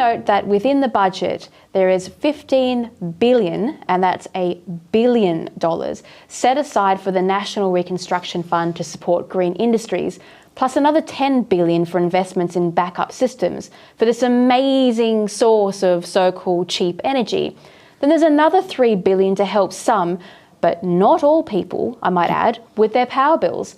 note that within the budget, there is $15 billion, and that's $1 billion, set aside for the National Reconstruction Fund to support green industries, plus another $10 billion for investments in backup systems for this amazing source of so-called cheap energy. Then there's another $3 billion to help some, but not all people, I might add, with their power bills.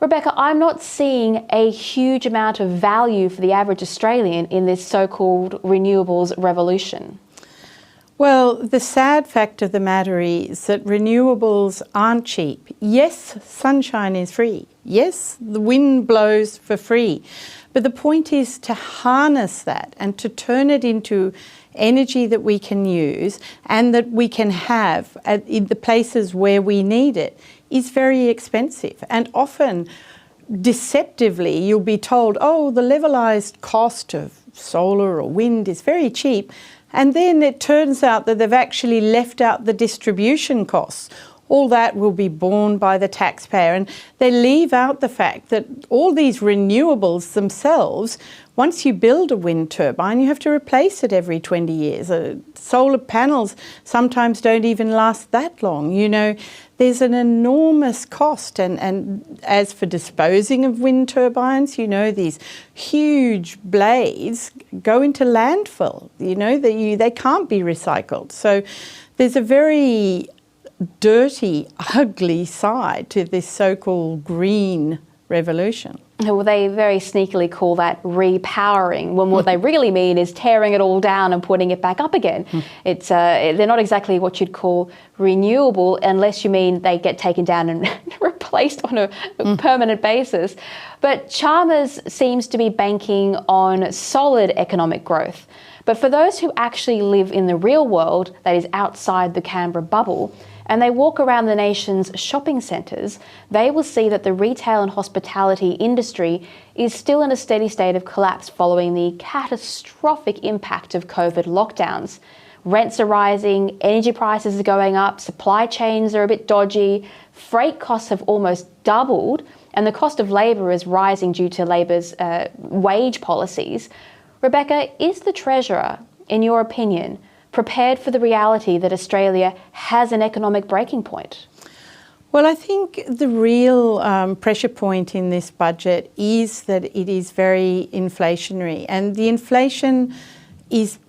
Rebecca, I'm not seeing a huge amount of value for the average Australian in this so-called renewables revolution. Well, the sad fact of the matter is that renewables aren't cheap. Yes, sunshine is free. Yes, the wind blows for free. But the point is to harness that and to turn it into energy that we can use and that we can have in the places where we need it is very expensive. And often, deceptively, you'll be told, oh, the levelised cost of solar or wind is very cheap. And then it turns out that they've actually left out the distribution costs. All that will be borne by the taxpayer. And they leave out the fact that all these renewables themselves, once you build a wind turbine, you have to replace it every 20 years. Solar panels sometimes don't even last that long. You know, there's an enormous cost. And as for disposing of wind turbines, you know, these huge blades go into landfill. You know, they can't be recycled. So there's a very dirty, ugly side to this so-called green revolution. Well, they very sneakily call that repowering, when what they really mean is tearing it all down and putting it back up again. They're not exactly what you'd call renewable, unless you mean they get taken down and replaced on a permanent basis. But Chalmers seems to be banking on solid economic growth. But for those who actually live in the real world, that is outside the Canberra bubble, and they walk around the nation's shopping centres, they will see that the retail and hospitality industry is still in a steady state of collapse following the catastrophic impact of COVID lockdowns. Rents are rising, energy prices are going up, supply chains are a bit dodgy, freight costs have almost doubled, and the cost of labour is rising due to Labor's wage policies. Rebecca, is the Treasurer, in your opinion, prepared for the reality that Australia has an economic breaking point? Well, I think the real pressure point in this budget is that it is very inflationary, and the inflation is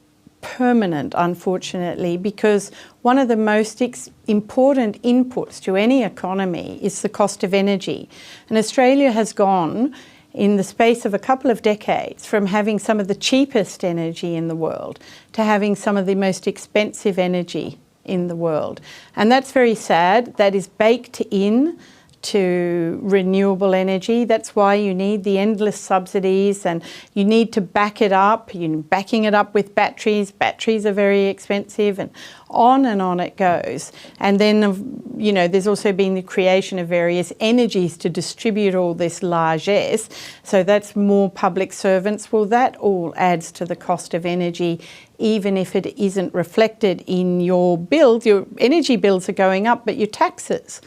permanent, unfortunately, because one of the most important inputs to any economy is the cost of energy. And Australia has gone, in the space of a couple of decades, from having some of the cheapest energy in the world to having some of the most expensive energy in the world. And that's very sad. That is baked in to renewable energy. That's why you need the endless subsidies, and you need to back it up. You're backing it up with batteries. Batteries are very expensive, and on it goes. And then, you know, there's also been the creation of various energies to distribute all this largesse. So that's more public servants. Well, that all adds to the cost of energy, even if it isn't reflected in your bills. Your energy bills are going up, but your taxes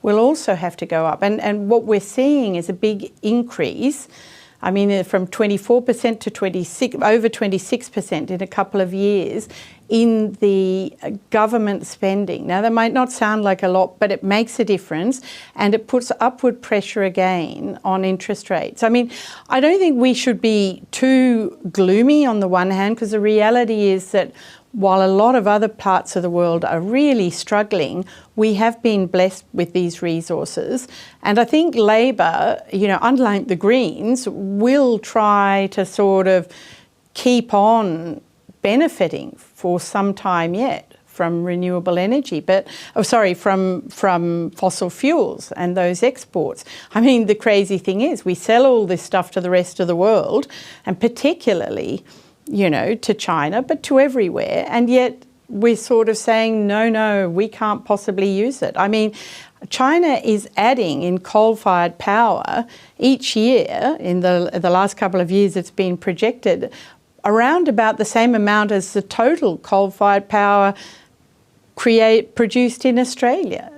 will also have to go up. And what we're seeing is a big increase. I mean, from 24% to over 26% in a couple of years in the government spending. Now, that might not sound like a lot, but it makes a difference, and it puts upward pressure again on interest rates. I mean, I don't think we should be too gloomy on the one hand, because the reality is that while a lot of other parts of the world are really struggling, we have been blessed with these resources. And I think Labor, you know, unlike the Greens, will try to sort of keep on benefiting for some time yet from renewable energy, from fossil fuels and those exports. I mean, the crazy thing is we sell all this stuff to the rest of the world, and particularly, you know, to China, but to everywhere. And yet we're sort of saying, no, we can't possibly use it. I mean, China is adding in coal-fired power each year, in the last couple of years it's been projected, around about the same amount as the total coal-fired power produced in Australia.